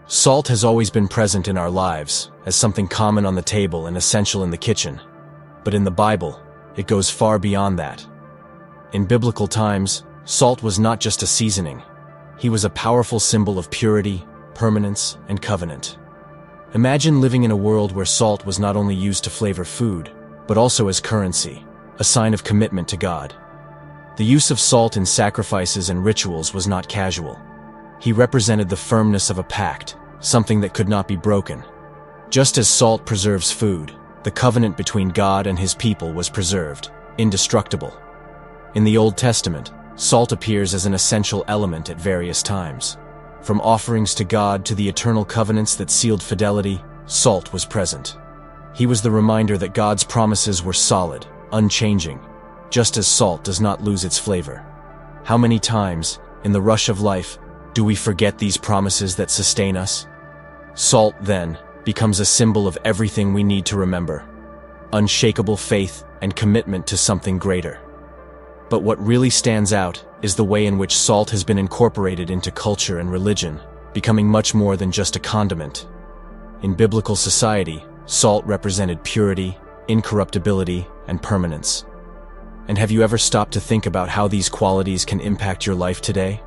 Salt has always been present in our lives, as something common on the table and essential in the kitchen. But in the Bible, it goes far beyond that. In biblical times, salt was not just a seasoning. He was a powerful symbol of purity, permanence, and covenant. Imagine living in a world where salt was not only used to flavor food, but also as currency, a sign of commitment to God. The use of salt in sacrifices and rituals was not casual. He represented the firmness of a pact, something that could not be broken. Just as salt preserves food, the covenant between God and his people was preserved, indestructible. In the Old Testament, salt appears as an essential element at various times. From offerings to God to the eternal covenants that sealed fidelity, salt was present. He was the reminder that God's promises were solid, unchanging, just as salt does not lose its flavor. How many times, in the rush of life, do we forget these promises that sustain us? Salt, then, becomes a symbol of everything we need to remember: unshakable faith and commitment to something greater. But what really stands out is the way in which salt has been incorporated into culture and religion, becoming much more than just a condiment. In biblical society, salt represented purity, incorruptibility, and permanence. And have you ever stopped to think about how these qualities can impact your life today?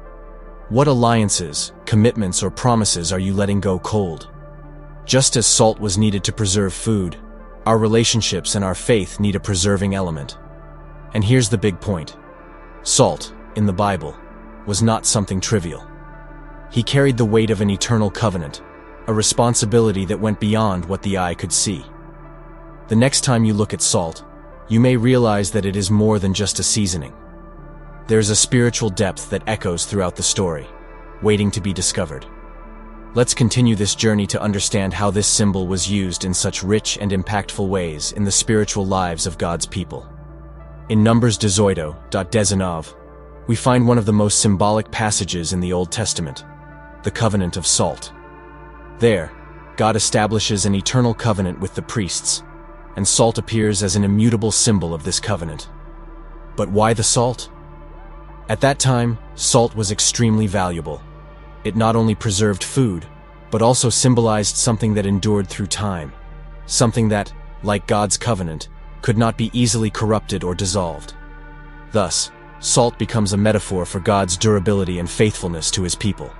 What alliances, commitments, or promises are you letting go cold? Just as salt was needed to preserve food, our relationships and our faith need a preserving element. And here's the big point. Salt, in the Bible, was not something trivial. He carried the weight of an eternal covenant, a responsibility that went beyond what the eye could see. The next time you look at salt, you may realize that it is more than just a seasoning. There's a spiritual depth that echoes throughout the story, waiting to be discovered. Let's continue this journey to understand how this symbol was used in such rich and impactful ways in the spiritual lives of God's people. In Numbers 18:19, we find one of the most symbolic passages in the Old Testament, the covenant of salt. There, God establishes an eternal covenant with the priests, and salt appears as an immutable symbol of this covenant. But why the salt? At that time, salt was extremely valuable. It not only preserved food, but also symbolized something that endured through time, something that, like God's covenant, could not be easily corrupted or dissolved. Thus, salt becomes a metaphor for God's durability and faithfulness to his people.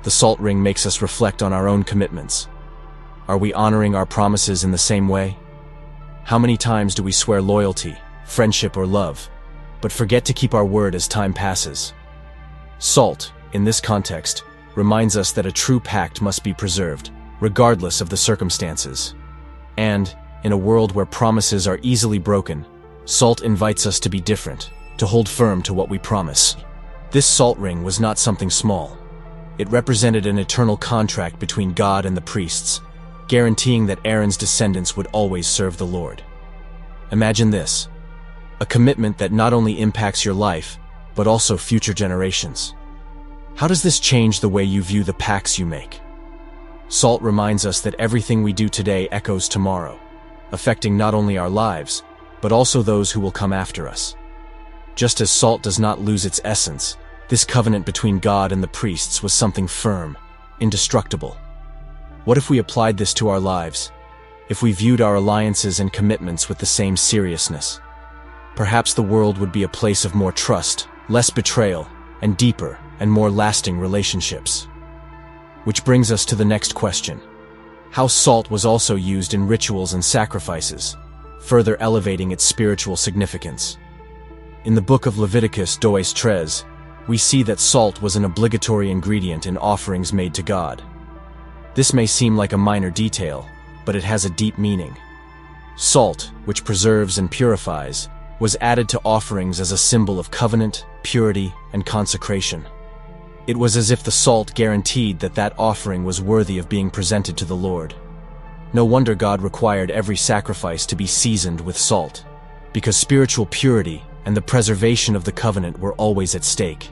The salt ring makes us reflect on our own commitments. Are we honoring our promises in the same way? How many times do we swear loyalty, friendship, or love, but forget to keep our word as time passes? Salt, in this context, reminds us that a true pact must be preserved, regardless of the circumstances. And, in a world where promises are easily broken, salt invites us to be different, to hold firm to what we promise. This salt ring was not something small. It represented an eternal contract between God and the priests, guaranteeing that Aaron's descendants would always serve the Lord. Imagine this: a commitment that not only impacts your life, but also future generations. How does this change the way you view the pacts you make? Salt reminds us that everything we do today echoes tomorrow, affecting not only our lives, but also those who will come after us. Just as salt does not lose its essence, this covenant between God and the priests was something firm, indestructible. What if we applied this to our lives? If we viewed our alliances and commitments with the same seriousness? Perhaps the world would be a place of more trust, less betrayal, and deeper and more lasting relationships. Which brings us to the next question: how salt was also used in rituals and sacrifices, further elevating its spiritual significance. In the book of Leviticus 2:3, we see that salt was an obligatory ingredient in offerings made to God. This may seem like a minor detail, but it has a deep meaning. Salt, which preserves and purifies, was added to offerings as a symbol of covenant, purity, and consecration. It was as if the salt guaranteed that that offering was worthy of being presented to the Lord. No wonder God required every sacrifice to be seasoned with salt, because spiritual purity and the preservation of the covenant were always at stake.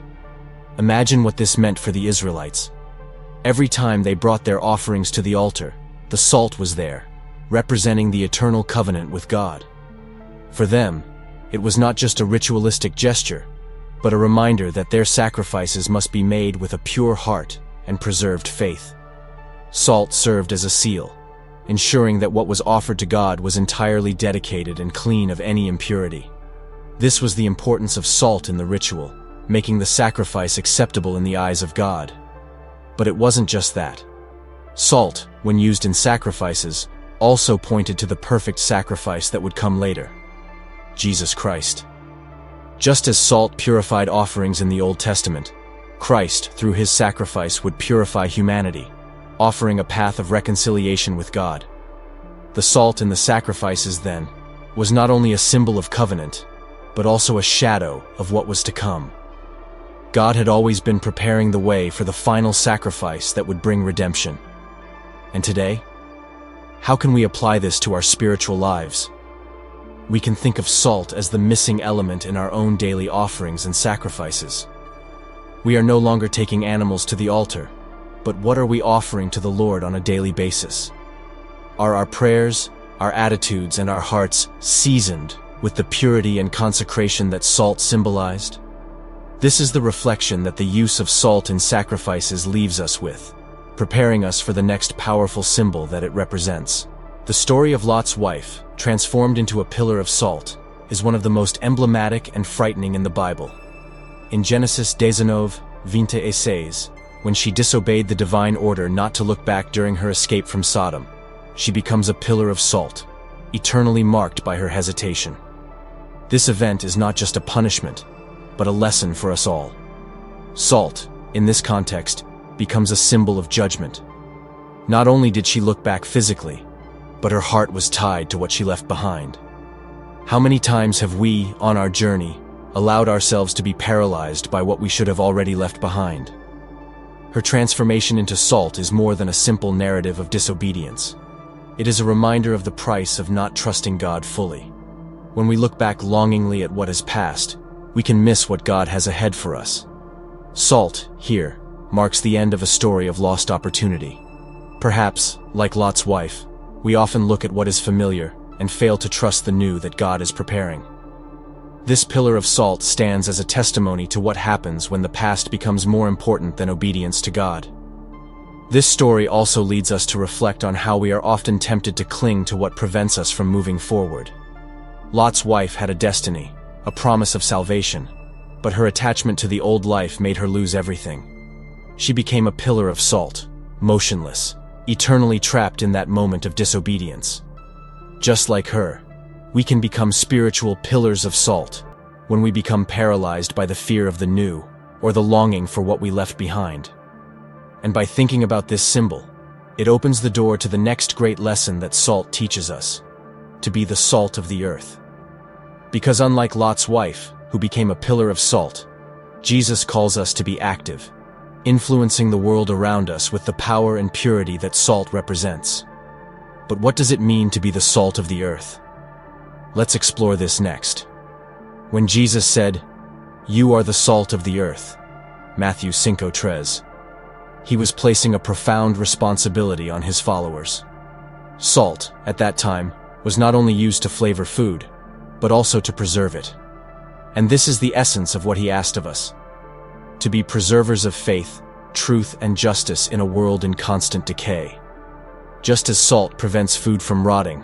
Imagine what this meant for the Israelites. Every time they brought their offerings to the altar, the salt was there, representing the eternal covenant with God. For them, it was not just a ritualistic gesture, but a reminder that their sacrifices must be made with a pure heart and preserved faith. Salt served as a seal, ensuring that what was offered to God was entirely dedicated and clean of any impurity. This was the importance of salt in the ritual, making the sacrifice acceptable in the eyes of God. But it wasn't just that. Salt, when used in sacrifices, also pointed to the perfect sacrifice that would come later: Jesus Christ. Just as salt purified offerings in the Old Testament, Christ, through his sacrifice, would purify humanity, offering a path of reconciliation with God. The salt in the sacrifices, then, was not only a symbol of covenant, but also a shadow of what was to come. God had always been preparing the way for the final sacrifice that would bring redemption. And today, how can we apply this to our spiritual lives? We can think of salt as the missing element in our own daily offerings and sacrifices. We are no longer taking animals to the altar, but what are we offering to the Lord on a daily basis? Are our prayers, our attitudes, and our hearts seasoned with the purity and consecration that salt symbolized? This is the reflection that the use of salt in sacrifices leaves us with, preparing us for the next powerful symbol that it represents. The story of Lot's wife, transformed into a pillar of salt, is one of the most emblematic and frightening in the Bible. In Genesis 19:26, when she disobeyed the divine order not to look back during her escape from Sodom, she becomes a pillar of salt, eternally marked by her hesitation. This event is not just a punishment, but a lesson for us all. Salt, in this context, becomes a symbol of judgment. Not only did she look back physically, but her heart was tied to what she left behind. How many times have we, on our journey, allowed ourselves to be paralyzed by what we should have already left behind? Her transformation into salt is more than a simple narrative of disobedience. It is a reminder of the price of not trusting God fully. When we look back longingly at what has passed, we can miss what God has ahead for us. Salt, here, marks the end of a story of lost opportunity. Perhaps, like Lot's wife, we often look at what is familiar and fail to trust the new that God is preparing. This pillar of salt stands as a testimony to what happens when the past becomes more important than obedience to God. This story also leads us to reflect on how we are often tempted to cling to what prevents us from moving forward. Lot's wife had a destiny, a promise of salvation, but her attachment to the old life made her lose everything. She became a pillar of salt, motionless, eternally trapped in that moment of disobedience. Just like her, we can become spiritual pillars of salt when we become paralyzed by the fear of the new or the longing for what we left behind. And by thinking about this symbol, it opens the door to the next great lesson that salt teaches us: to be the salt of the earth. Because unlike Lot's wife, who became a pillar of salt, Jesus calls us to be active, influencing the world around us with the power and purity that salt represents. But what does it mean to be the salt of the earth? Let's explore this next. When Jesus said, "You are the salt of the earth," Matthew 5:13, he was placing a profound responsibility on his followers. Salt, at that time, was not only used to flavor food, but also to preserve it. And this is the essence of what he asked of us: to be preservers of faith, truth, and justice in a world in constant decay. Just as salt prevents food from rotting,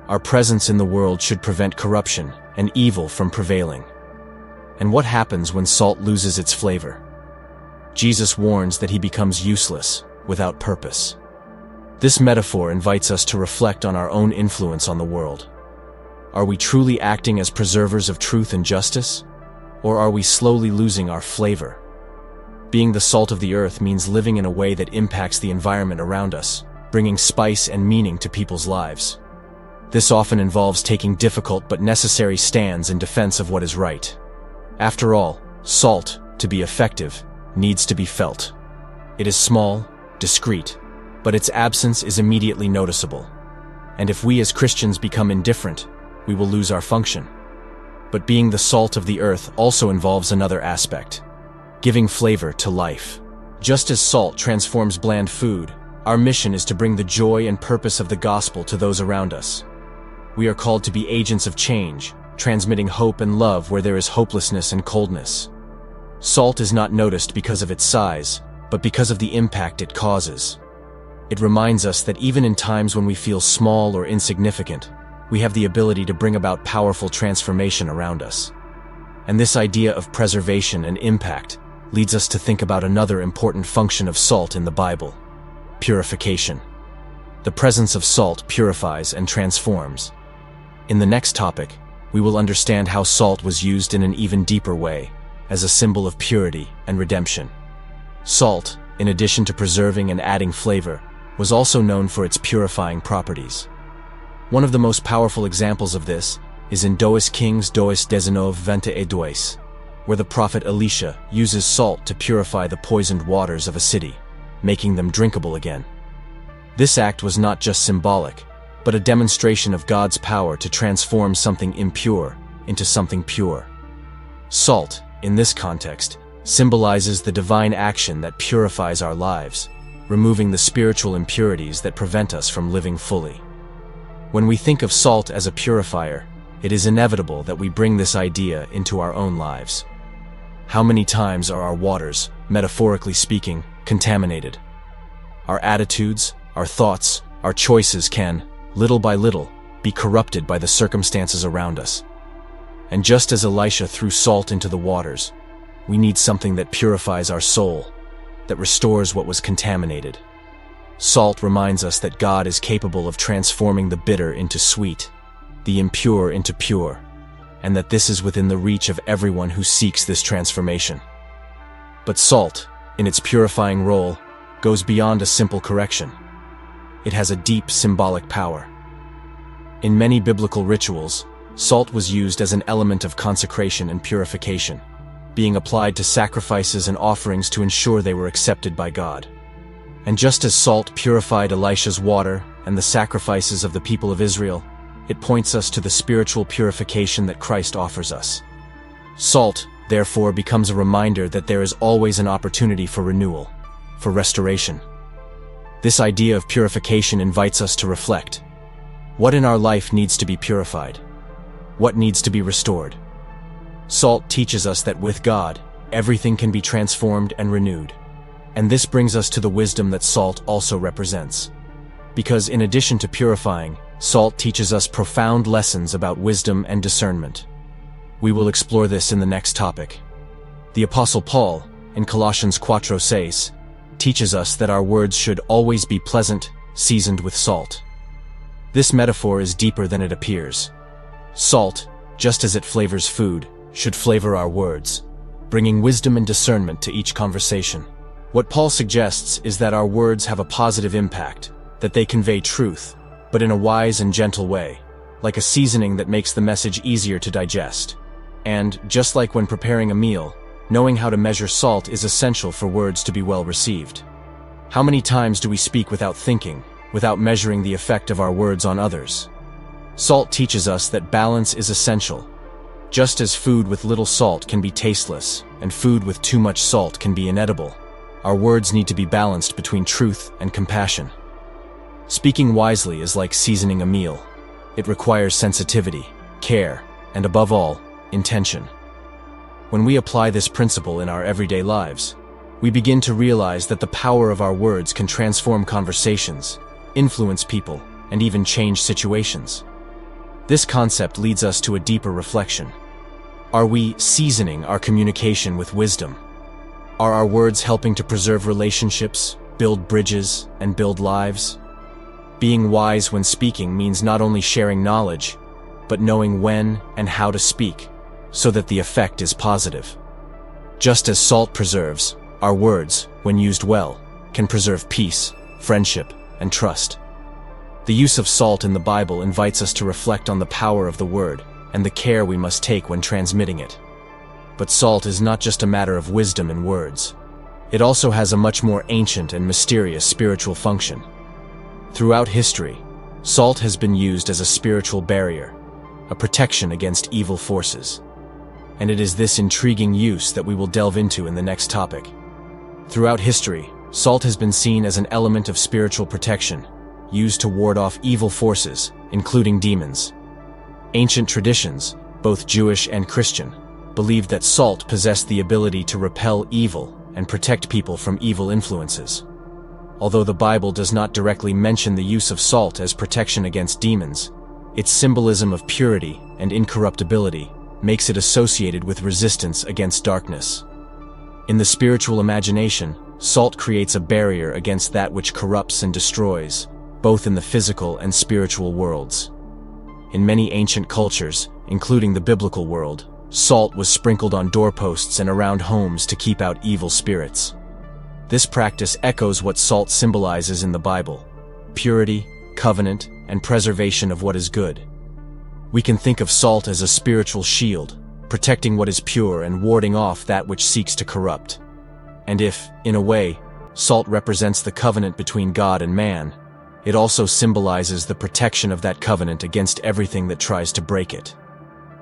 our presence in the world should prevent corruption and evil from prevailing. And what happens when salt loses its flavor? Jesus warns that he becomes useless, without purpose. This metaphor invites us to reflect on our own influence on the world. Are we truly acting as preservers of truth and justice? Or are we slowly losing our flavor? Being the salt of the earth means living in a way that impacts the environment around us, bringing spice and meaning to people's lives. This often involves taking difficult but necessary stands in defense of what is right. After all, salt, to be effective, needs to be felt. It is small, discreet, but its absence is immediately noticeable. And if we as Christians become indifferent, we will lose our function. But being the salt of the earth also involves another aspect: giving flavor to life. Just as salt transforms bland food, our mission is to bring the joy and purpose of the gospel to those around us. We are called to be agents of change, transmitting hope and love where there is hopelessness and coldness. Salt is not noticed because of its size, but because of the impact it causes. It reminds us that even in times when we feel small or insignificant, we have the ability to bring about powerful transformation around us. And this idea of preservation and impact leads us to think about another important function of salt in the Bible: purification. The presence of salt purifies and transforms. In the next topic, we will understand how salt was used in an even deeper way, as a symbol of purity and redemption. Salt, in addition to preserving and adding flavor, was also known for its purifying properties. One of the most powerful examples of this is in 2 Kings 2:19-22, where the prophet Elisha uses salt to purify the poisoned waters of a city, making them drinkable again. This act was not just symbolic, but a demonstration of God's power to transform something impure into something pure. Salt, in this context, symbolizes the divine action that purifies our lives, removing the spiritual impurities that prevent us from living fully. When we think of salt as a purifier, it is inevitable that we bring this idea into our own lives. How many times are our waters, metaphorically speaking, contaminated? Our attitudes, our thoughts, our choices can, little by little, be corrupted by the circumstances around us. And just as Elisha threw salt into the waters, we need something that purifies our soul, that restores what was contaminated. Salt reminds us that God is capable of transforming the bitter into sweet, the impure into pure, and that this is within the reach of everyone who seeks this transformation. But salt, in its purifying role, goes beyond a simple correction. It has a deep symbolic power. In many biblical rituals, salt was used as an element of consecration and purification, being applied to sacrifices and offerings to ensure they were accepted by God. And just as salt purified Elisha's water and the sacrifices of the people of Israel, it points us to the spiritual purification that Christ offers us. Salt, therefore, becomes a reminder that there is always an opportunity for renewal, for restoration. This idea of purification invites us to reflect. What in our life needs to be purified? What needs to be restored? Salt teaches us that with God, everything can be transformed and renewed. And this brings us to the wisdom that salt also represents. Because in addition to purifying, salt teaches us profound lessons about wisdom and discernment. We will explore this in the next topic. The Apostle Paul, in Colossians 4:6, teaches us that our words should always be pleasant, seasoned with salt. This metaphor is deeper than it appears. Salt, just as it flavors food, should flavor our words, bringing wisdom and discernment to each conversation. What Paul suggests is that our words have a positive impact, that they convey truth, but in a wise and gentle way, like a seasoning that makes the message easier to digest. And, just like when preparing a meal, knowing how to measure salt is essential for words to be well received. How many times do we speak without thinking, without measuring the effect of our words on others? Salt teaches us that balance is essential. Just as food with little salt can be tasteless, and food with too much salt can be inedible, our words need to be balanced between truth and compassion. Speaking wisely is like seasoning a meal. It requires sensitivity, care, and above all, intention. When we apply this principle in our everyday lives, we begin to realize that the power of our words can transform conversations, influence people, and even change situations. This concept leads us to a deeper reflection. Are we seasoning our communication with wisdom? Are our words helping to preserve relationships, build bridges, and build lives? Being wise when speaking means not only sharing knowledge, but knowing when and how to speak, so that the effect is positive. Just as salt preserves, our words, when used well, can preserve peace, friendship, and trust. The use of salt in the Bible invites us to reflect on the power of the word and the care we must take when transmitting it. But salt is not just a matter of wisdom in words. It also has a much more ancient and mysterious spiritual function. Throughout history, salt has been used as a spiritual barrier, a protection against evil forces. And it is this intriguing use that we will delve into in the next topic. Throughout history, salt has been seen as an element of spiritual protection, used to ward off evil forces, including demons. Ancient traditions, both Jewish and Christian, believed that salt possessed the ability to repel evil and protect people from evil influences. Although the Bible does not directly mention the use of salt as protection against demons, its symbolism of purity and incorruptibility makes it associated with resistance against darkness. In the spiritual imagination, salt creates a barrier against that which corrupts and destroys, both in the physical and spiritual worlds. In many ancient cultures, including the biblical world, salt was sprinkled on doorposts and around homes to keep out evil spirits. This practice echoes what salt symbolizes in the Bible: purity, covenant, and preservation of what is good. We can think of salt as a spiritual shield, protecting what is pure and warding off that which seeks to corrupt. And if, in a way, salt represents the covenant between God and man, it also symbolizes the protection of that covenant against everything that tries to break it.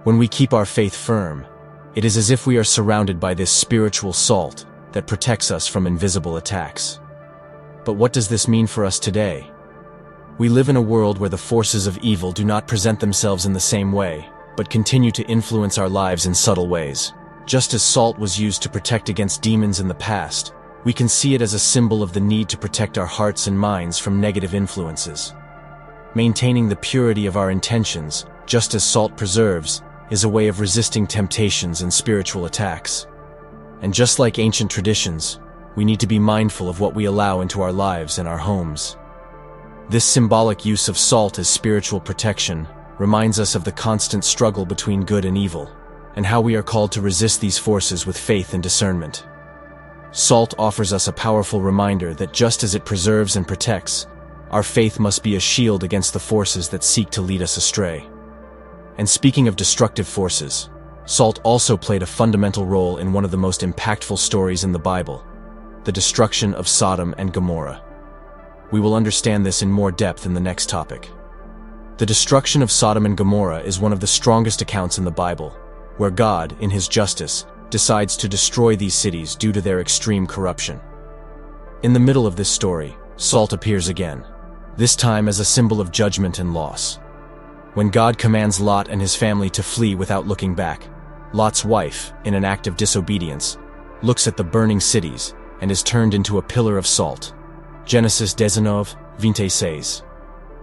When we keep our faith firm, it is as if we are surrounded by this spiritual salt that protects us from invisible attacks. But what does this mean for us today? We live in a world where the forces of evil do not present themselves in the same way, but continue to influence our lives in subtle ways. Just as salt was used to protect against demons in the past, we can see it as a symbol of the need to protect our hearts and minds from negative influences. Maintaining the purity of our intentions, just as salt preserves, is a way of resisting temptations and spiritual attacks. And just like ancient traditions, we need to be mindful of what we allow into our lives and our homes. This symbolic use of salt as spiritual protection reminds us of the constant struggle between good and evil, and how we are called to resist these forces with faith and discernment. Salt offers us a powerful reminder that just as it preserves and protects, our faith must be a shield against the forces that seek to lead us astray. And speaking of destructive forces, salt also played a fundamental role in one of the most impactful stories in the Bible: the destruction of Sodom and Gomorrah. We will understand this in more depth in the next topic. The destruction of Sodom and Gomorrah is one of the strongest accounts in the Bible, where God, in his justice, decides to destroy these cities due to their extreme corruption. In the middle of this story, salt appears again, this time as a symbol of judgment and loss. When God commands Lot and his family to flee without looking back, Lot's wife, in an act of disobedience, looks at the burning cities and is turned into a pillar of salt. Genesis 19:26.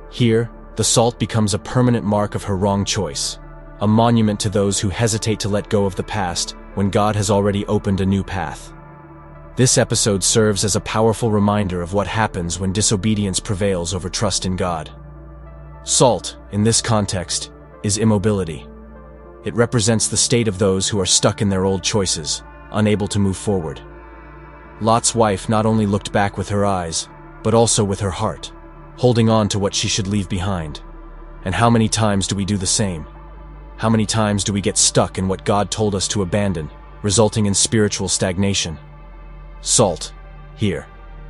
Here, the salt becomes a permanent mark of her wrong choice, a monument to those who hesitate to let go of the past when God has already opened a new path. This episode serves as a powerful reminder of what happens when disobedience prevails over trust in God. Salt, in this context, is immobility. It represents the state of those who are stuck in their old choices, unable to move forward. Lot's wife not only looked back with her eyes, but also with her heart, holding on to what she should leave behind. And how many times do we do the same? How many times do we get stuck in what God told us to abandon, resulting in spiritual stagnation? Salt, here,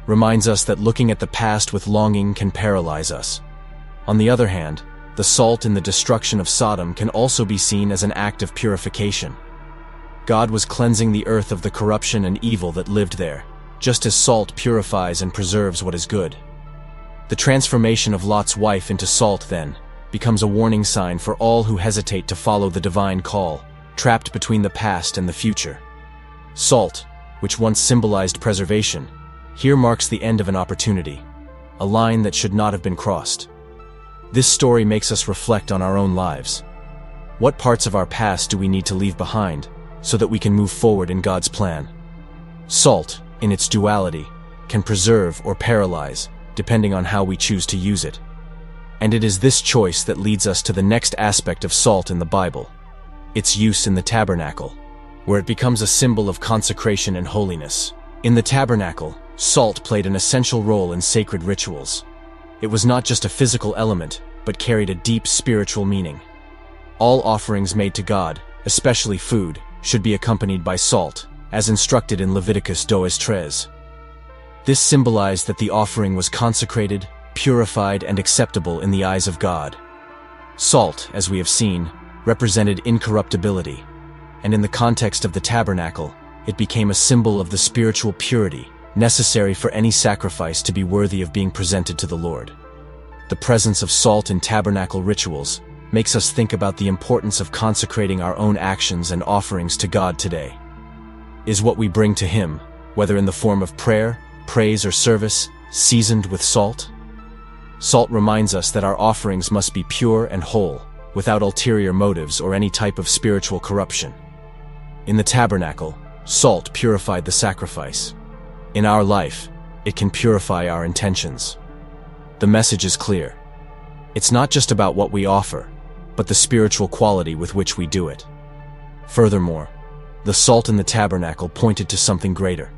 reminds us that looking at the past with longing can paralyze us. On the other hand, the salt in the destruction of Sodom can also be seen as an act of purification. God was cleansing the earth of the corruption and evil that lived there, just as salt purifies and preserves what is good. The transformation of Lot's wife into salt, then, becomes a warning sign for all who hesitate to follow the divine call, trapped between the past and the future. Salt, which once symbolized preservation, here marks the end of an opportunity, a line that should not have been crossed. This story makes us reflect on our own lives. What parts of our past do we need to leave behind so that we can move forward in God's plan? Salt, in its duality, can preserve or paralyze, depending on how we choose to use it. And it is this choice that leads us to the next aspect of salt in the Bible: its use in the tabernacle, where it becomes a symbol of consecration and holiness. In the tabernacle, salt played an essential role in sacred rituals. It was not just a physical element, but carried a deep spiritual meaning. All offerings made to God, especially food, should be accompanied by salt, as instructed in Leviticus 23. This symbolized that the offering was consecrated, purified, and acceptable in the eyes of God. Salt, as we have seen, represented incorruptibility, and in the context of the tabernacle, it became a symbol of the spiritual purity necessary for any sacrifice to be worthy of being presented to the Lord. The presence of salt in tabernacle rituals makes us think about the importance of consecrating our own actions and offerings to God today. Is what we bring to Him, whether in the form of prayer, praise, or service, seasoned with salt? Salt reminds us that our offerings must be pure and whole, without ulterior motives or any type of spiritual corruption. In the tabernacle, salt purified the sacrifice. In our life, it can purify our intentions. The message is clear. It's not just about what we offer, but the spiritual quality with which we do it. Furthermore, the salt in the tabernacle pointed to something greater.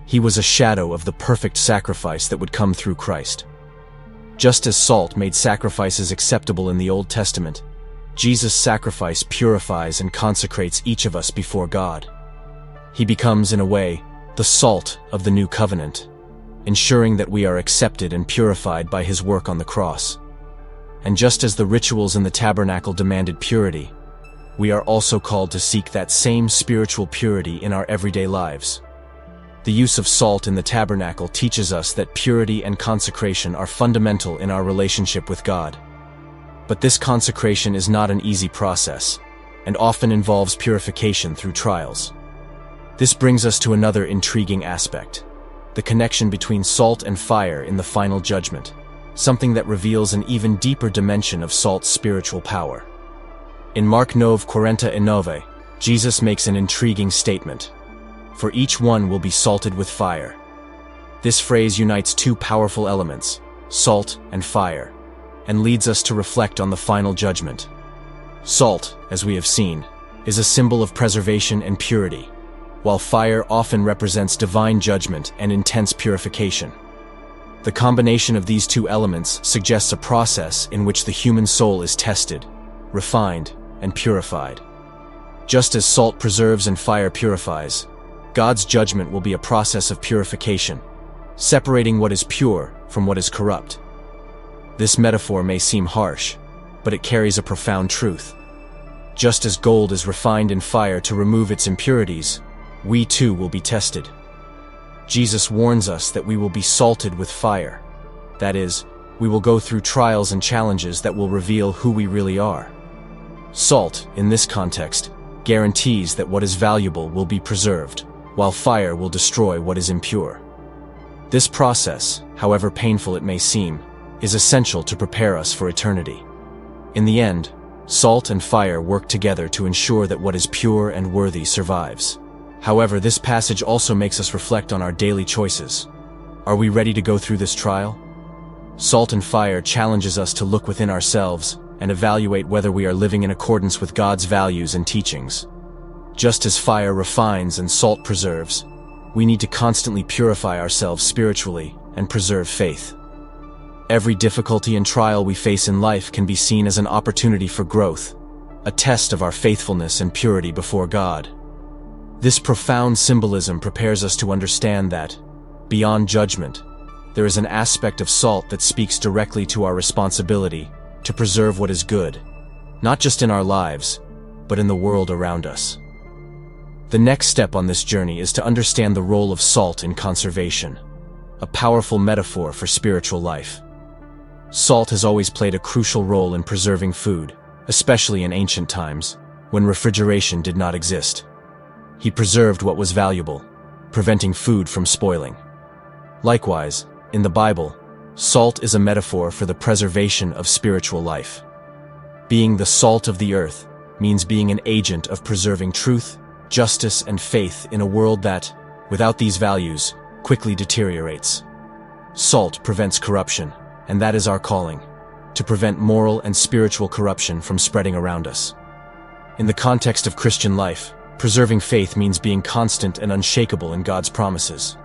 He was a shadow of the perfect sacrifice that would come through Christ. Just as salt made sacrifices acceptable in the Old Testament, Jesus' sacrifice purifies and consecrates each of us before God. He becomes, in a way, the salt of the new covenant, ensuring that we are accepted and purified by his work on the cross. And just as the rituals in the tabernacle demanded purity, we are also called to seek that same spiritual purity in our everyday lives. The use of salt in the tabernacle teaches us that purity and consecration are fundamental in our relationship with God. But this consecration is not an easy process, and often involves purification through trials. This brings us to another intriguing aspect: the connection between salt and fire in the final judgment, something that reveals an even deeper dimension of salt's spiritual power. In Mark 9:49, Jesus makes an intriguing statement: "For each one will be salted with fire." This phrase unites two powerful elements, salt and fire, and leads us to reflect on the final judgment. Salt, as we have seen, is a symbol of preservation and purity, while fire often represents divine judgment and intense purification. The combination of these two elements suggests a process in which the human soul is tested, refined, and purified. Just as salt preserves and fire purifies, God's judgment will be a process of purification, separating what is pure from what is corrupt. This metaphor may seem harsh, but it carries a profound truth. Just as gold is refined in fire to remove its impurities, we too will be tested. Jesus warns us that we will be salted with fire. That is, we will go through trials and challenges that will reveal who we really are. Salt, in this context, guarantees that what is valuable will be preserved, while fire will destroy what is impure. This process, however painful it may seem, is essential to prepare us for eternity. In the end, salt and fire work together to ensure that what is pure and worthy survives. However, this passage also makes us reflect on our daily choices. Are we ready to go through this trial? Salt and fire challenges us to look within ourselves and evaluate whether we are living in accordance with God's values and teachings. Just as fire refines and salt preserves, we need to constantly purify ourselves spiritually and preserve faith. Every difficulty and trial we face in life can be seen as an opportunity for growth, a test of our faithfulness and purity before God. This profound symbolism prepares us to understand that, beyond judgment, there is an aspect of salt that speaks directly to our responsibility to preserve what is good, not just in our lives, but in the world around us. The next step on this journey is to understand the role of salt in conservation, a powerful metaphor for spiritual life. Salt has always played a crucial role in preserving food, especially in ancient times, when refrigeration did not exist. He preserved what was valuable, preventing food from spoiling. Likewise, in the Bible, salt is a metaphor for the preservation of spiritual life. Being the salt of the earth means being an agent of preserving truth, justice, and faith in a world that, without these values, quickly deteriorates. Salt prevents corruption, and that is our calling, to prevent moral and spiritual corruption from spreading around us. In the context of Christian life, preserving faith means being constant and unshakable in God's promises.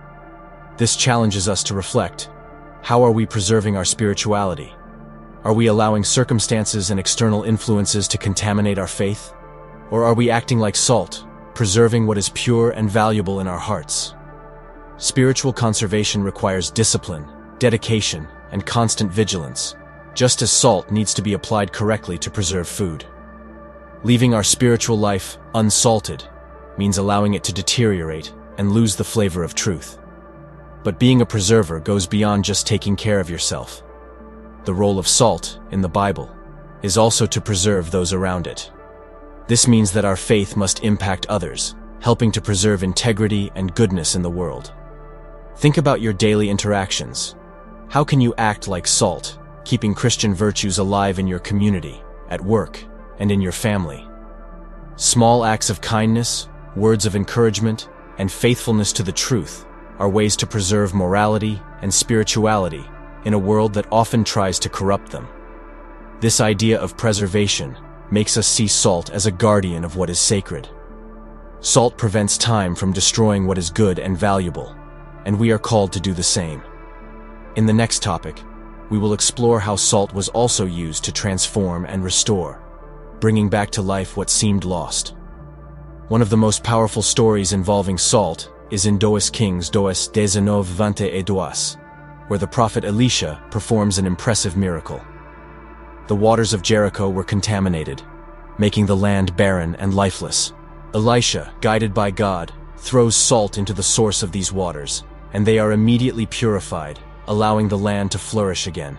This challenges us to reflect: how are we preserving our spirituality? Are we allowing circumstances and external influences to contaminate our faith? Or are we acting like salt, preserving what is pure and valuable in our hearts? Spiritual conservation requires discipline, dedication, and constant vigilance, just as salt needs to be applied correctly to preserve food. Leaving our spiritual life unsalted means allowing it to deteriorate and lose the flavor of truth. But being a preserver goes beyond just taking care of yourself. The role of salt, in the Bible, is also to preserve those around it. This means that our faith must impact others, helping to preserve integrity and goodness in the world. Think about your daily interactions. How can you act like salt, keeping Christian virtues alive in your community, at work, and in your family? Small acts of kindness, words of encouragement, and faithfulness to the truth are ways to preserve morality and spirituality in a world that often tries to corrupt them. This idea of preservation makes us see salt as a guardian of what is sacred. Salt prevents time from destroying what is good and valuable, and we are called to do the same. In the next topic, we will explore how salt was also used to transform and restore, bringing back to life what seemed lost. One of the most powerful stories involving salt is in 2 Kings 19:22, where the prophet Elisha performs an impressive miracle. The waters of Jericho were contaminated, making the land barren and lifeless. Elisha, guided by God, throws salt into the source of these waters, and they are immediately purified, allowing the land to flourish again.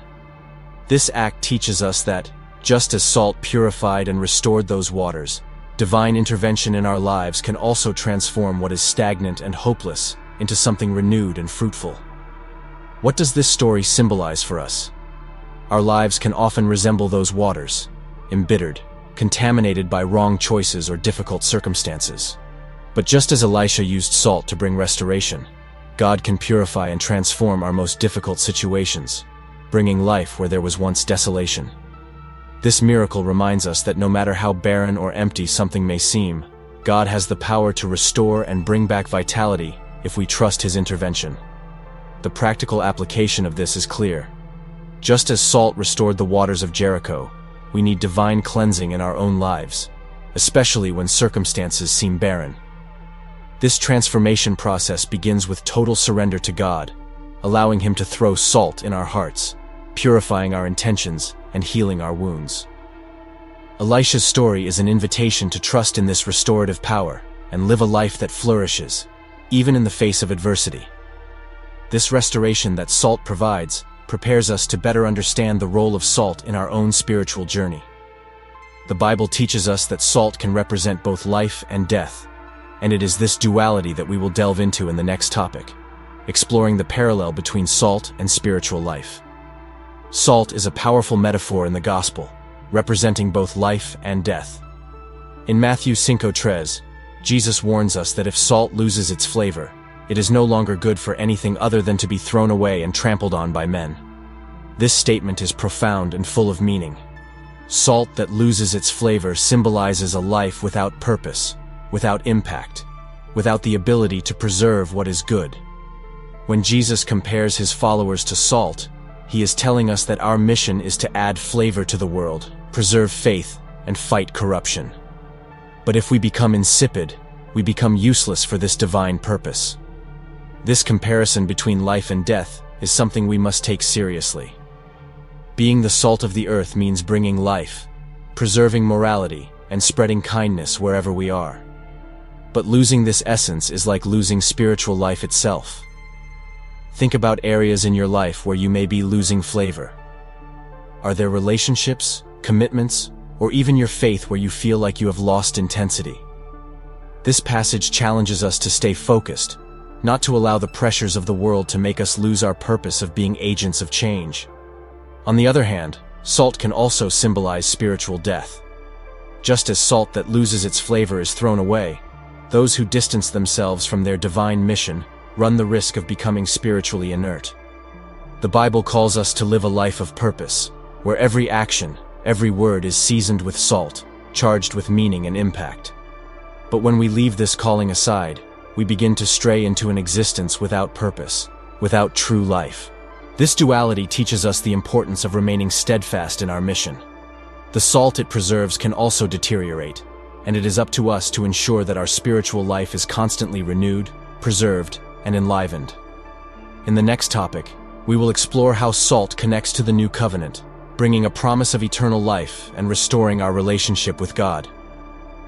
This act teaches us that, just as salt purified and restored those waters, divine intervention in our lives can also transform what is stagnant and hopeless into something renewed and fruitful. What does this story symbolize for us? Our lives can often resemble those waters, embittered, contaminated by wrong choices or difficult circumstances. But just as Elisha used salt to bring restoration, God can purify and transform our most difficult situations, bringing life where there was once desolation. This miracle reminds us that no matter how barren or empty something may seem, God has the power to restore and bring back vitality if we trust His intervention. The practical application of this is clear. Just as salt restored the waters of Jericho, we need divine cleansing in our own lives, especially when circumstances seem barren. This transformation process begins with total surrender to God, allowing Him to throw salt in our hearts, purifying our intentions and healing our wounds. Elisha's story is an invitation to trust in this restorative power and live a life that flourishes, even in the face of adversity. This restoration that salt provides prepares us to better understand the role of salt in our own spiritual journey. The Bible teaches us that salt can represent both life and death, and it is this duality that we will delve into in the next topic, exploring the parallel between salt and spiritual life. Salt is a powerful metaphor in the Gospel, representing both life and death. In Matthew 5:3, Jesus warns us that if salt loses its flavor, it is no longer good for anything other than to be thrown away and trampled on by men. This statement is profound and full of meaning. Salt that loses its flavor symbolizes a life without purpose, without impact, without the ability to preserve what is good. When Jesus compares His followers to salt, He is telling us that our mission is to add flavor to the world, preserve faith, and fight corruption. But if we become insipid, we become useless for this divine purpose. This comparison between life and death is something we must take seriously. Being the salt of the earth means bringing life, preserving morality, and spreading kindness wherever we are. But losing this essence is like losing spiritual life itself. Think about areas in your life where you may be losing flavor. Are there relationships, commitments, or even your faith where you feel like you have lost intensity? This passage challenges us to stay focused, not to allow the pressures of the world to make us lose our purpose of being agents of change. On the other hand, salt can also symbolize spiritual death. Just as salt that loses its flavor is thrown away, those who distance themselves from their divine mission run the risk of becoming spiritually inert. The Bible calls us to live a life of purpose, where every action, every word is seasoned with salt, charged with meaning and impact. But when we leave this calling aside, we begin to stray into an existence without purpose, without true life. This duality teaches us the importance of remaining steadfast in our mission. The salt it preserves can also deteriorate, and it is up to us to ensure that our spiritual life is constantly renewed, preserved, and enlivened. In the next topic, we will explore how salt connects to the New Covenant, bringing a promise of eternal life and restoring our relationship with God.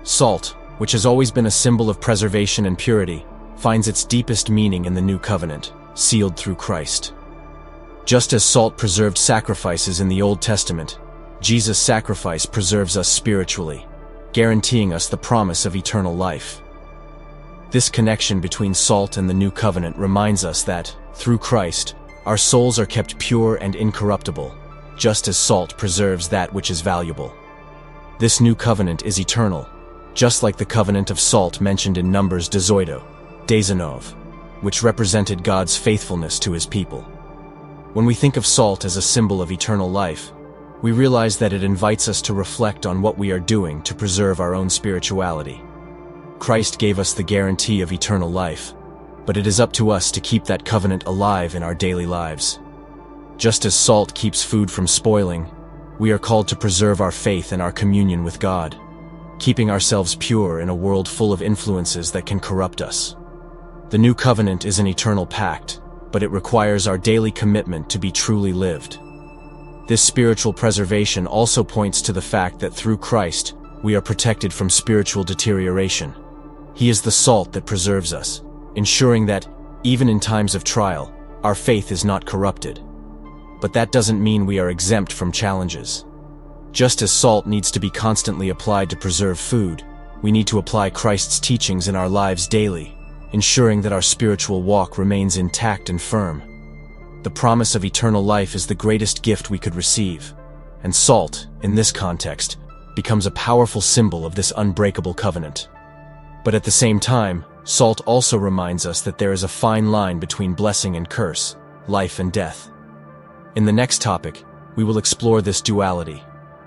Salt, which has always been a symbol of preservation and purity, finds its deepest meaning in the New Covenant, sealed through Christ. Just as salt preserved sacrifices in the Old Testament, Jesus' sacrifice preserves us spiritually, guaranteeing us the promise of eternal life. This connection between salt and the new covenant reminds us that, through Christ, our souls are kept pure and incorruptible, just as salt preserves that which is valuable. This new covenant is eternal, just like the covenant of salt mentioned in Numbers 19, which represented God's faithfulness to his people. When we think of salt as a symbol of eternal life, we realize that it invites us to reflect on what we are doing to preserve our own spirituality. Christ gave us the guarantee of eternal life, but it is up to us to keep that covenant alive in our daily lives. Just as salt keeps food from spoiling, we are called to preserve our faith and our communion with God, keeping ourselves pure in a world full of influences that can corrupt us. The new covenant is an eternal pact, but it requires our daily commitment to be truly lived. This spiritual preservation also points to the fact that through Christ, we are protected from spiritual deterioration. He is the salt that preserves us, ensuring that, even in times of trial, our faith is not corrupted. But that doesn't mean we are exempt from challenges. Just as salt needs to be constantly applied to preserve food, we need to apply Christ's teachings in our lives daily, ensuring that our spiritual walk remains intact and firm. The promise of eternal life is the greatest gift we could receive, and salt, in this context, becomes a powerful symbol of this unbreakable covenant. But at the same time, salt also reminds us that there is a fine line between blessing and curse, life and death. In the next topic, we will explore this duality,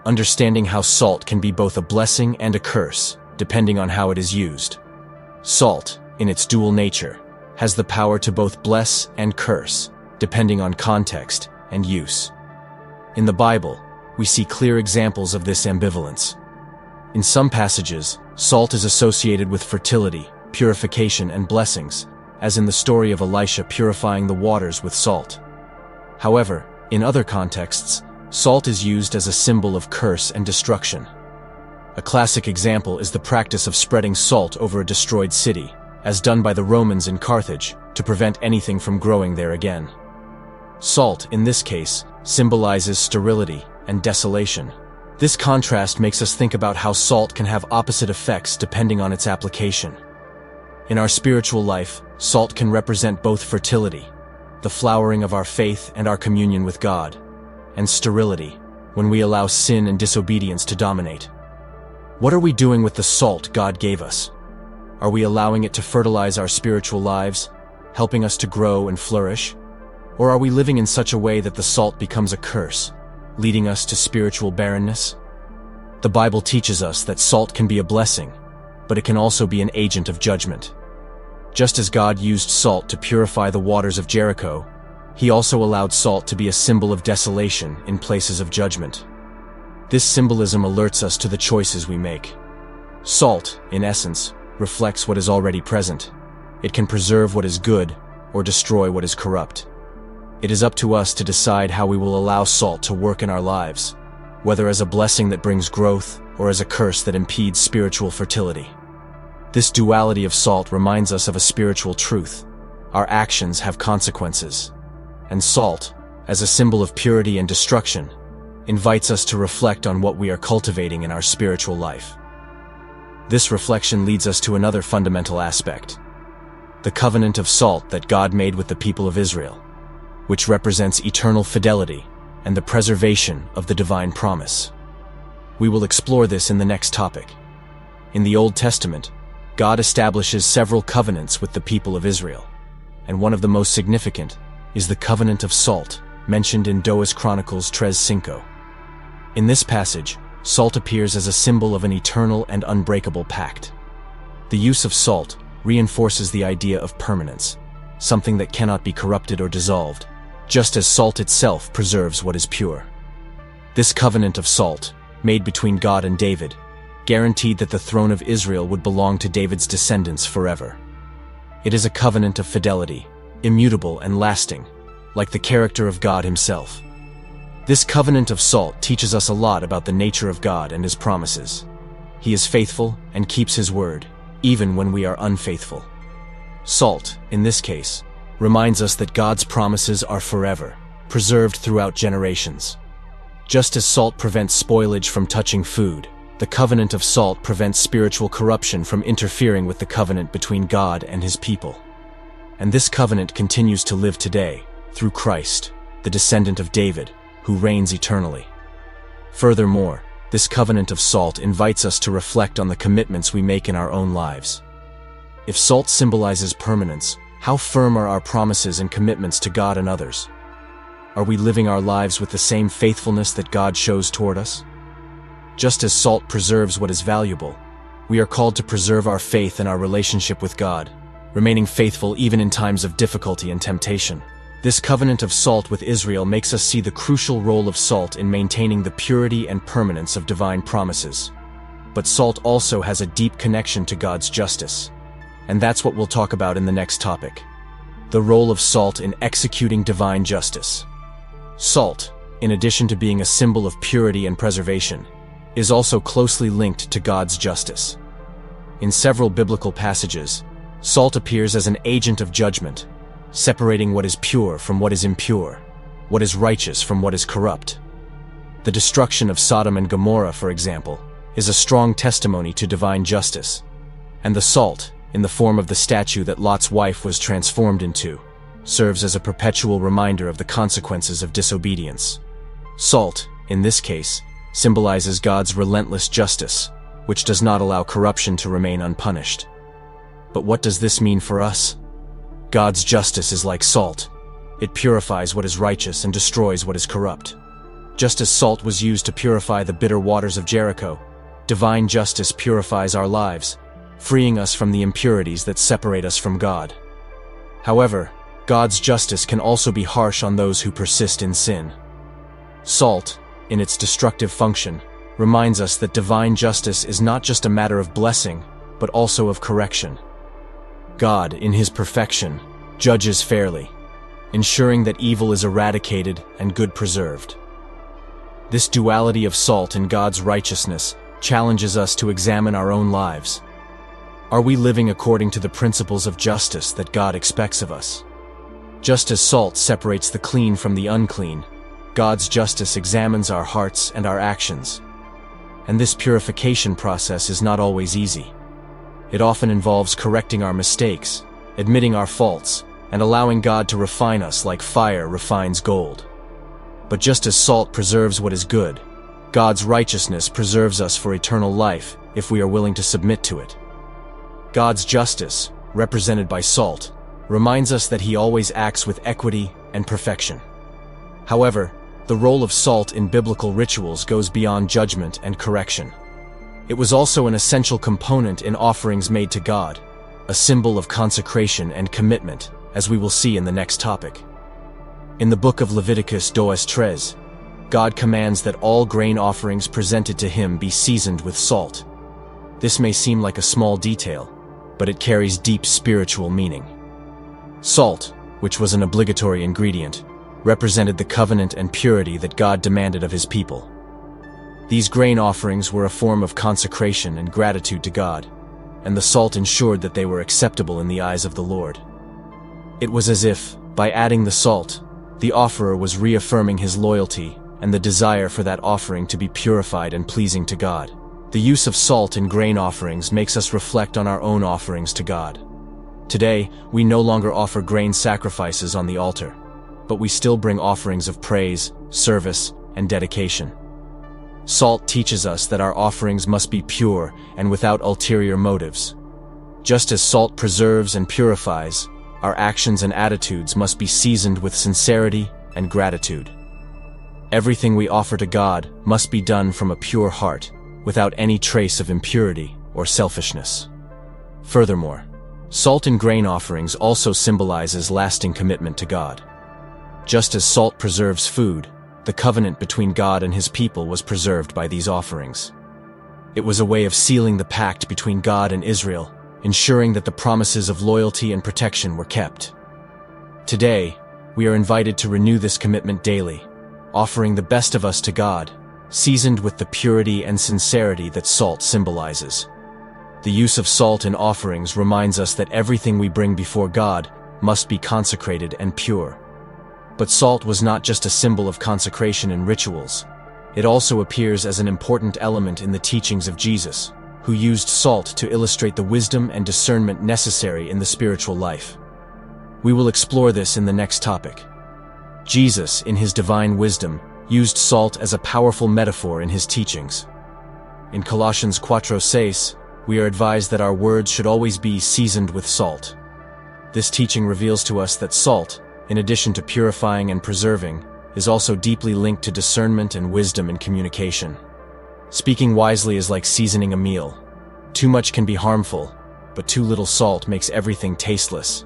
understanding how salt can be both a blessing and a curse, depending on how it is used. Salt, in its dual nature, has the power to both bless and curse, depending on context and use. In the Bible, we see clear examples of this ambivalence. In some passages, salt is associated with fertility, purification, and blessings, as in the story of Elisha purifying the waters with salt. However, in other contexts, salt is used as a symbol of curse and destruction. A classic example is the practice of spreading salt over a destroyed city, as done by the Romans in Carthage, to prevent anything from growing there again. Salt, in this case, symbolizes sterility and desolation. This contrast makes us think about how salt can have opposite effects depending on its application. In our spiritual life, salt can represent both fertility, the flowering of our faith and our communion with God, and sterility, when we allow sin and disobedience to dominate. What are we doing with the salt God gave us? Are we allowing it to fertilize our spiritual lives, helping us to grow and flourish? Or are we living in such a way that the salt becomes a curse, leading us to spiritual barrenness? The Bible teaches us that salt can be a blessing, but it can also be an agent of judgment. Just as God used salt to purify the waters of Jericho, he also allowed salt to be a symbol of desolation in places of judgment. This symbolism alerts us to the choices we make. Salt, in essence, reflects what is already present. It can preserve what is good or destroy what is corrupt. It is up to us to decide how we will allow salt to work in our lives, whether as a blessing that brings growth or as a curse that impedes spiritual fertility. This duality of salt reminds us of a spiritual truth. Our actions have consequences, and salt, as a symbol of purity and destruction, invites us to reflect on what we are cultivating in our spiritual life. This reflection leads us to another fundamental aspect: the covenant of salt that God made with the people of Israel, which represents eternal fidelity and the preservation of the divine promise. We will explore this in the next topic. In the Old Testament, God establishes several covenants with the people of Israel, and one of the most significant is the covenant of salt, mentioned in 2 Chronicles 3:5. In this passage, salt appears as a symbol of an eternal and unbreakable pact. The use of salt reinforces the idea of permanence, something that cannot be corrupted or dissolved, just as salt itself preserves what is pure. This covenant of salt, made between God and David, guaranteed that the throne of Israel would belong to David's descendants forever. It is a covenant of fidelity, immutable and lasting, like the character of God himself. This covenant of salt teaches us a lot about the nature of God and his promises. He is faithful and keeps his word, even when we are unfaithful. Salt, in this case, reminds us that God's promises are forever, preserved throughout generations. Just as salt prevents spoilage from touching food, The covenant of salt prevents spiritual corruption from interfering with the covenant between God and his people. And this covenant continues to live today through Christ, the descendant of David, who reigns eternally. Furthermore, this covenant of salt invites us to reflect on the commitments we make in our own lives. If salt symbolizes permanence, how firm are our promises and commitments to God and others? Are we living our lives with the same faithfulness that God shows toward us? Just as salt preserves what is valuable, we are called to preserve our faith and our relationship with God, remaining faithful even in times of difficulty and temptation. This covenant of salt with Israel makes us see the crucial role of salt in maintaining the purity and permanence of divine promises. But salt also has a deep connection to God's justice. And that's what we'll talk about in the next topic: the role of salt in executing divine justice. Salt, in addition to being a symbol of purity and preservation, is also closely linked to God's justice. In several biblical passages, salt appears as an agent of judgment, separating what is pure from what is impure, what is righteous from what is corrupt. The destruction of Sodom and Gomorrah, for example, is a strong testimony to divine justice, and the salt, in the form of the statue that Lot's wife was transformed into, serves as a perpetual reminder of the consequences of disobedience. Salt, in this case, symbolizes God's relentless justice, which does not allow corruption to remain unpunished. But what does this mean for us? God's justice is like salt. It purifies what is righteous and destroys what is corrupt. Just as salt was used to purify the bitter waters of Jericho, divine justice purifies our lives, freeing us from the impurities that separate us from God. However, God's justice can also be harsh on those who persist in sin. Salt, in its destructive function, reminds us that divine justice is not just a matter of blessing, but also of correction. God, in his perfection, judges fairly, ensuring that evil is eradicated and good preserved. This duality of salt and God's righteousness challenges us to examine our own lives. Are we living according to the principles of justice that God expects of us? Just as salt separates the clean from the unclean, God's justice examines our hearts and our actions. And this purification process is not always easy. It often involves correcting our mistakes, admitting our faults, and allowing God to refine us like fire refines gold. But just as salt preserves what is good, God's righteousness preserves us for eternal life if we are willing to submit to it. God's justice, represented by salt, reminds us that he always acts with equity and perfection. However, the role of salt in biblical rituals goes beyond judgment and correction. It was also an essential component in offerings made to God, a symbol of consecration and commitment, as we will see in the next topic. In the book of Leviticus 23, God commands that all grain offerings presented to him be seasoned with salt. This may seem like a small detail, but it carries deep spiritual meaning. Salt, which was an obligatory ingredient, represented the covenant and purity that God demanded of his people. These grain offerings were a form of consecration and gratitude to God, and the salt ensured that they were acceptable in the eyes of the Lord. It was as if, by adding the salt, the offerer was reaffirming his loyalty and the desire for that offering to be purified and pleasing to God. The use of salt in grain offerings makes us reflect on our own offerings to God. Today, we no longer offer grain sacrifices on the altar, but we still bring offerings of praise, service, and dedication. Salt teaches us that our offerings must be pure and without ulterior motives. Just as salt preserves and purifies, our actions and attitudes must be seasoned with sincerity and gratitude. Everything we offer to God must be done from a pure heart, without any trace of impurity or selfishness. Furthermore, salt in grain offerings also symbolizes lasting commitment to God. Just as salt preserves food, the covenant between God and his people was preserved by these offerings. It was a way of sealing the pact between God and Israel, ensuring that the promises of loyalty and protection were kept. Today, we are invited to renew this commitment daily, offering the best of us to God, seasoned with the purity and sincerity that salt symbolizes. The use of salt in offerings reminds us that everything we bring before God must be consecrated and pure. But salt was not just a symbol of consecration in rituals. It also appears as an important element in the teachings of Jesus, who used salt to illustrate the wisdom and discernment necessary in the spiritual life. We will explore this in the next topic. Jesus, in his divine wisdom, used salt as a powerful metaphor in his teachings. In Colossians 4:6, we are advised that our words should always be seasoned with salt. This teaching reveals to us that salt, in addition to purifying and preserving, is also deeply linked to discernment and wisdom in communication. Speaking wisely is like seasoning a meal. Too much can be harmful, but too little salt makes everything tasteless.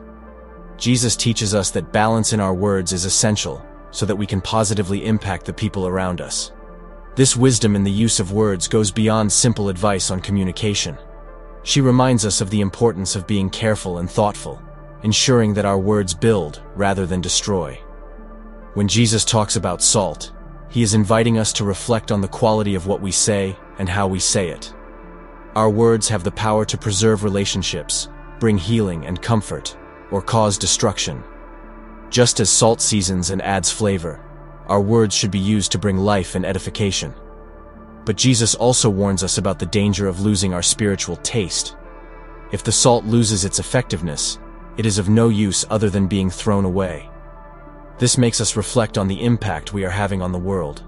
Jesus teaches us that balance in our words is essential so that we can positively impact the people around us. This wisdom in the use of words goes beyond simple advice on communication. She reminds us of the importance of being careful and thoughtful, ensuring that our words build rather than destroy. When Jesus talks about salt, he is inviting us to reflect on the quality of what we say and how we say it. Our words have the power to preserve relationships, bring healing and comfort, or cause destruction. Just as salt seasons and adds flavor, our words should be used to bring life and edification. But Jesus also warns us about the danger of losing our spiritual taste. If the salt loses its effectiveness, it is of no use other than being thrown away. This makes us reflect on the impact we are having on the world.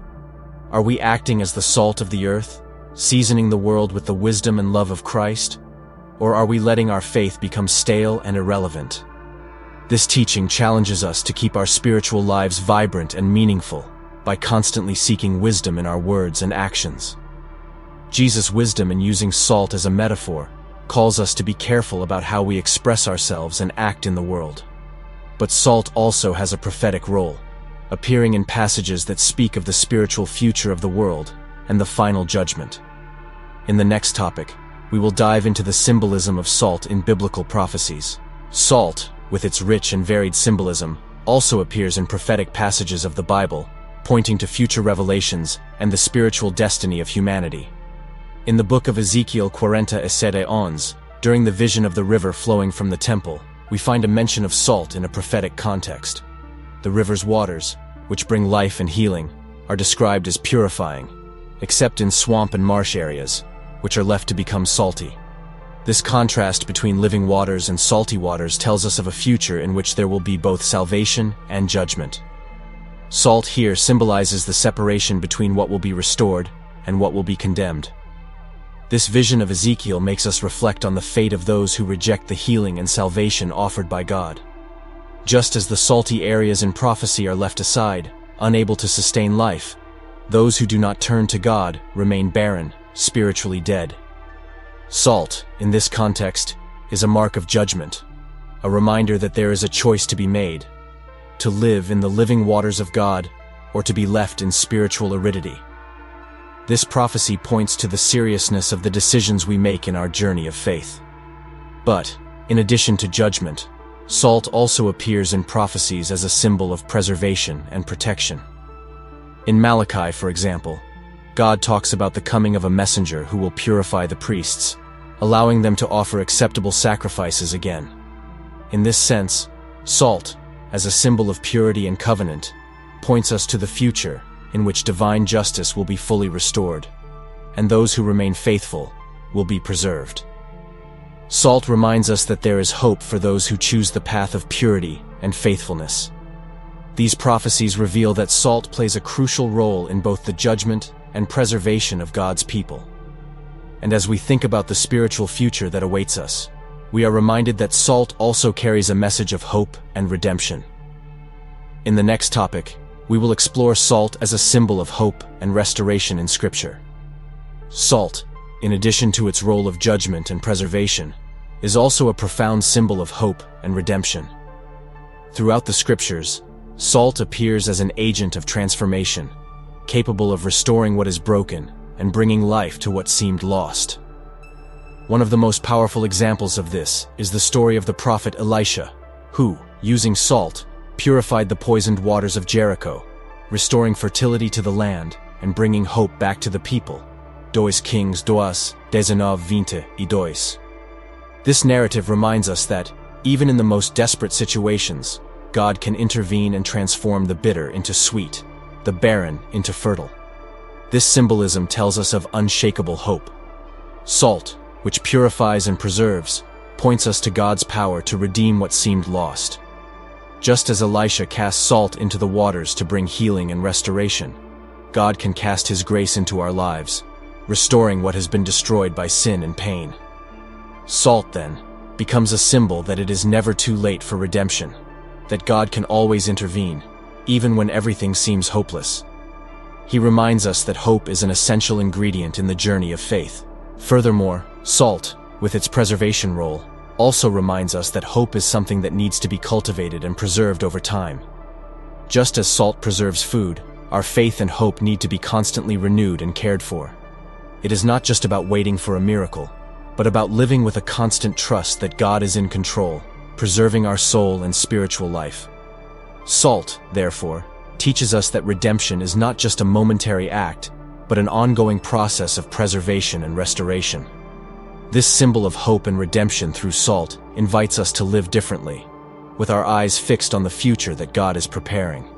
Are we acting as the salt of the earth, seasoning the world with the wisdom and love of Christ? Or are we letting our faith become stale and irrelevant? This teaching challenges us to keep our spiritual lives vibrant and meaningful by constantly seeking wisdom in our words and actions. Jesus' wisdom in using salt as a metaphor calls us to be careful about how we express ourselves and act in the world. But salt also has a prophetic role, appearing in passages that speak of the spiritual future of the world and the final judgment. In the next topic, we will dive into the symbolism of salt in biblical prophecies. Salt, with its rich and varied symbolism, also appears in prophetic passages of the Bible, pointing to future revelations and the spiritual destiny of humanity. In the book of Ezekiel 40:11, during the vision of the river flowing from the temple, we find a mention of salt in a prophetic context. The river's waters, which bring life and healing, are described as purifying, except in swamp and marsh areas, which are left to become salty. This contrast between living waters and salty waters tells us of a future in which there will be both salvation and judgment. Salt here symbolizes the separation between what will be restored and what will be condemned. This vision of Ezekiel makes us reflect on the fate of those who reject the healing and salvation offered by God. Just as the salty areas in prophecy are left aside, unable to sustain life, those who do not turn to God remain barren, spiritually dead. Salt, in this context, is a mark of judgment, a reminder that there is a choice to be made: to live in the living waters of God or to be left in spiritual aridity. This prophecy points to the seriousness of the decisions we make in our journey of faith. But, in addition to judgment, salt also appears in prophecies as a symbol of preservation and protection. In Malachi, for example, God talks about the coming of a messenger who will purify the priests, allowing them to offer acceptable sacrifices again. In this sense, salt, as a symbol of purity and covenant, points us to the future in which divine justice will be fully restored, and those who remain faithful will be preserved. Salt reminds us that there is hope for those who choose the path of purity and faithfulness. These prophecies reveal that salt plays a crucial role in both the judgment and preservation of God's people. And as we think about the spiritual future that awaits us, we are reminded that salt also carries a message of hope and redemption. In the next topic, we will explore salt as a symbol of hope and restoration in Scripture. Salt, in addition to its role of judgment and preservation, is also a profound symbol of hope and redemption. Throughout the Scriptures, salt appears as an agent of transformation, capable of restoring what is broken and bringing life to what seemed lost. One of the most powerful examples of this is the story of the prophet Elisha, who, using salt, purified the poisoned waters of Jericho, restoring fertility to the land and bringing hope back to the people. 2 Kings 19:22. This narrative reminds us that, even in the most desperate situations, God can intervene and transform the bitter into sweet, the barren into fertile. This symbolism tells us of unshakable hope. Salt, which purifies and preserves, points us to God's power to redeem what seemed lost. Just as Elisha cast salt into the waters to bring healing and restoration, God can cast His grace into our lives, restoring what has been destroyed by sin and pain. Salt, then, becomes a symbol that it is never too late for redemption, that God can always intervene, even when everything seems hopeless. He reminds us that hope is an essential ingredient in the journey of faith. Furthermore, salt, with its preservation role, also reminds us that hope is something that needs to be cultivated and preserved over time. Just as salt preserves food, our faith and hope need to be constantly renewed and cared for. It is not just about waiting for a miracle, but about living with a constant trust that God is in control, preserving our soul and spiritual life. Salt, therefore, teaches us that redemption is not just a momentary act, but an ongoing process of preservation and restoration. This symbol of hope and redemption through salt invites us to live differently, with our eyes fixed on the future that God is preparing.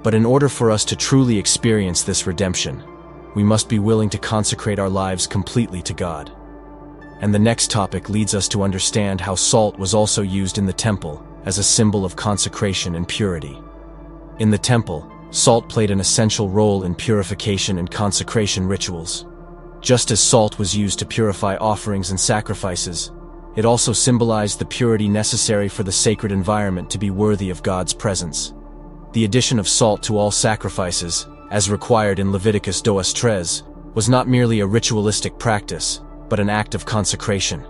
But in order for us to truly experience this redemption, we must be willing to consecrate our lives completely to God. And the next topic leads us to understand how salt was also used in the temple as a symbol of consecration and purity. In the temple, salt played an essential role in purification and consecration rituals. Just as salt was used to purify offerings and sacrifices, it also symbolized the purity necessary for the sacred environment to be worthy of God's presence. The addition of salt to all sacrifices, as required in Leviticus 23, was not merely a ritualistic practice, but an act of consecration.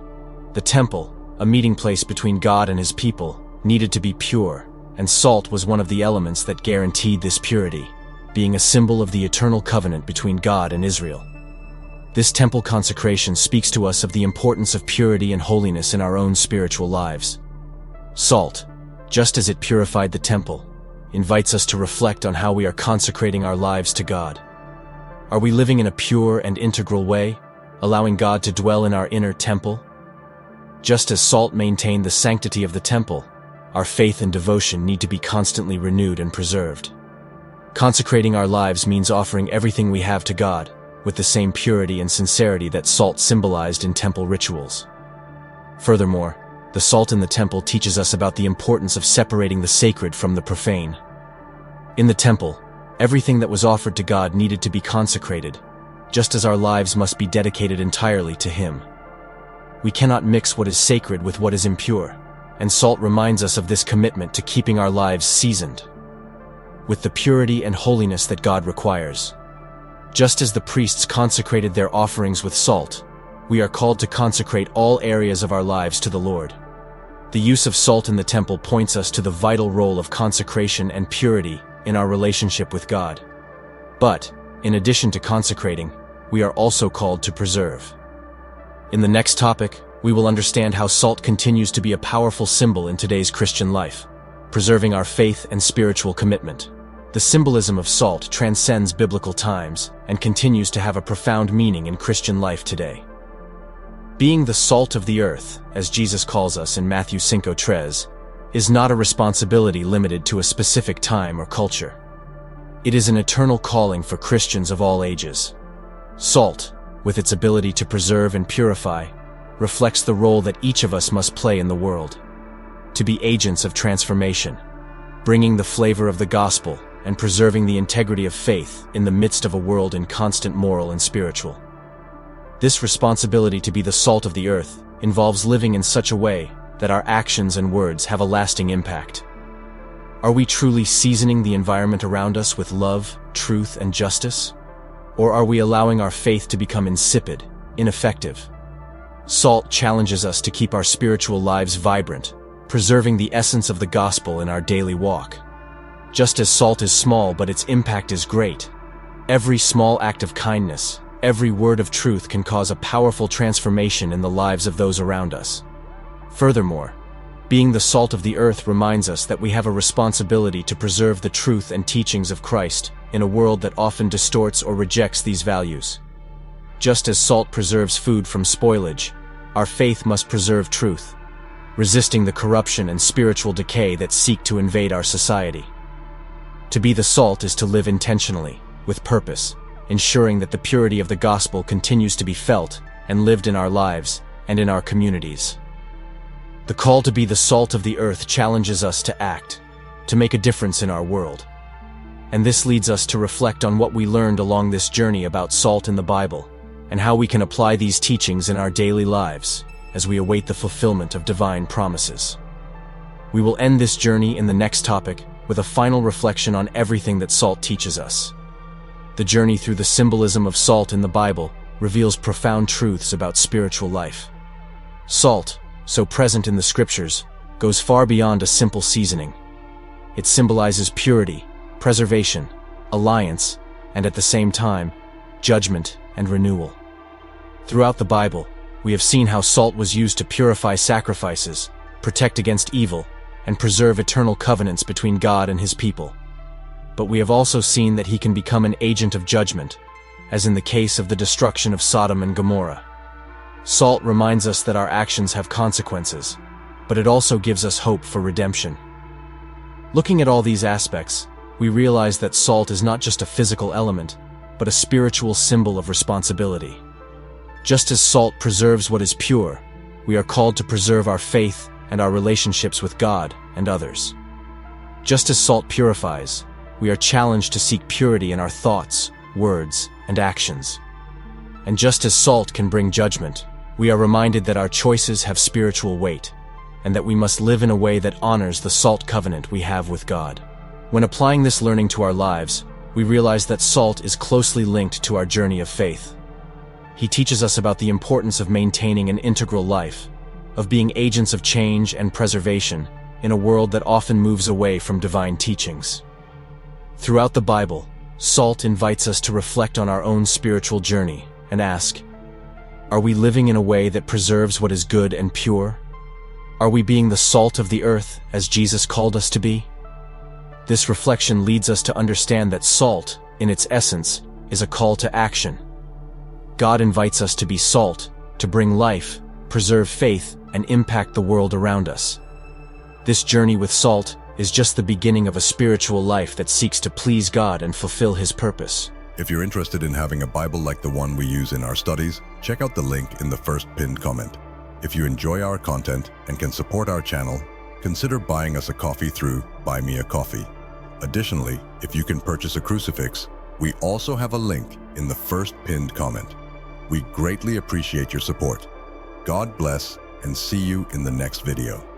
The temple, a meeting place between God and His people, needed to be pure, and salt was one of the elements that guaranteed this purity, being a symbol of the eternal covenant between God and Israel. This temple consecration speaks to us of the importance of purity and holiness in our own spiritual lives. Salt, just as it purified the temple, invites us to reflect on how we are consecrating our lives to God. Are we living in a pure and integral way, allowing God to dwell in our inner temple? Just as salt maintained the sanctity of the temple, our faith and devotion need to be constantly renewed and preserved. Consecrating our lives means offering everything we have to God, with the same purity and sincerity that salt symbolized in temple rituals. Furthermore, the salt in the temple teaches us about the importance of separating the sacred from the profane. In the temple, everything that was offered to God needed to be consecrated, just as our lives must be dedicated entirely to Him. We cannot mix what is sacred with what is impure, and salt reminds us of this commitment to keeping our lives seasoned with the purity and holiness that God requires. Just as the priests consecrated their offerings with salt, we are called to consecrate all areas of our lives to the Lord. The use of salt in the temple points us to the vital role of consecration and purity in our relationship with God. But, in addition to consecrating, we are also called to preserve. In the next topic, we will understand how salt continues to be a powerful symbol in today's Christian life, preserving our faith and spiritual commitment. The symbolism of salt transcends biblical times and continues to have a profound meaning in Christian life today. Being the salt of the earth, as Jesus calls us in Matthew 5:3, is not a responsibility limited to a specific time or culture. It is an eternal calling for Christians of all ages. Salt, with its ability to preserve and purify, reflects the role that each of us must play in the world. To be agents of transformation, bringing the flavor of the gospel and preserving the integrity of faith in the midst of a world in constant moral and spiritual. This responsibility to be the salt of the earth involves living in such a way that our actions and words have a lasting impact. Are we truly seasoning the environment around us with love, truth, and justice? Or are we allowing our faith to become insipid, ineffective? Salt challenges us to keep our spiritual lives vibrant, preserving the essence of the gospel in our daily walk. Just as salt is small but its impact is great, every small act of kindness, every word of truth can cause a powerful transformation in the lives of those around us. Furthermore, being the salt of the earth reminds us that we have a responsibility to preserve the truth and teachings of Christ in a world that often distorts or rejects these values. Just as salt preserves food from spoilage, our faith must preserve truth, resisting the corruption and spiritual decay that seek to invade our society. To be the salt is to live intentionally, with purpose, ensuring that the purity of the gospel continues to be felt and lived in our lives and in our communities. The call to be the salt of the earth challenges us to act, to make a difference in our world. And this leads us to reflect on what we learned along this journey about salt in the Bible, and how we can apply these teachings in our daily lives as we await the fulfillment of divine promises. We will end this journey in the next topic with a final reflection on everything that salt teaches us. The journey through the symbolism of salt in the Bible reveals profound truths about spiritual life. Salt, so present in the scriptures, goes far beyond a simple seasoning. It symbolizes purity, preservation, alliance, and at the same time, judgment and renewal. Throughout the Bible, we have seen how salt was used to purify sacrifices, protect against evil, and preserve eternal covenants between God and his people. But we have also seen that he can become an agent of judgment, as in the case of the destruction of Sodom and Gomorrah. Salt reminds us that our actions have consequences, but it also gives us hope for redemption. Looking at all these aspects, we realize that salt is not just a physical element, but a spiritual symbol of responsibility. Just as salt preserves what is pure, we are called to preserve our faith and our relationships with God and others. Just as salt purifies, we are challenged to seek purity in our thoughts, words, and actions. And just as salt can bring judgment, we are reminded that our choices have spiritual weight, and that we must live in a way that honors the salt covenant we have with God. When applying this learning to our lives, we realize that salt is closely linked to our journey of faith. He teaches us about the importance of maintaining an integral life, of being agents of change and preservation in a world that often moves away from divine teachings. Throughout the Bible, salt invites us to reflect on our own spiritual journey and ask, are we living in a way that preserves what is good and pure? Are we being the salt of the earth as Jesus called us to be? This reflection leads us to understand that salt, in its essence, is a call to action. God invites us to be salt, to bring life, preserve faith, and impact the world around us. This journey with salt is just the beginning of a spiritual life that seeks to please God and fulfill his purpose. If you're interested in having a Bible like the one we use in our studies, check out the link in the first pinned comment. If you enjoy our content and can support our channel, consider buying us a coffee through Buy Me a Coffee. Additionally, if you can purchase a crucifix, we also have a link in the first pinned comment. We greatly appreciate your support. God bless, and see you in the next video.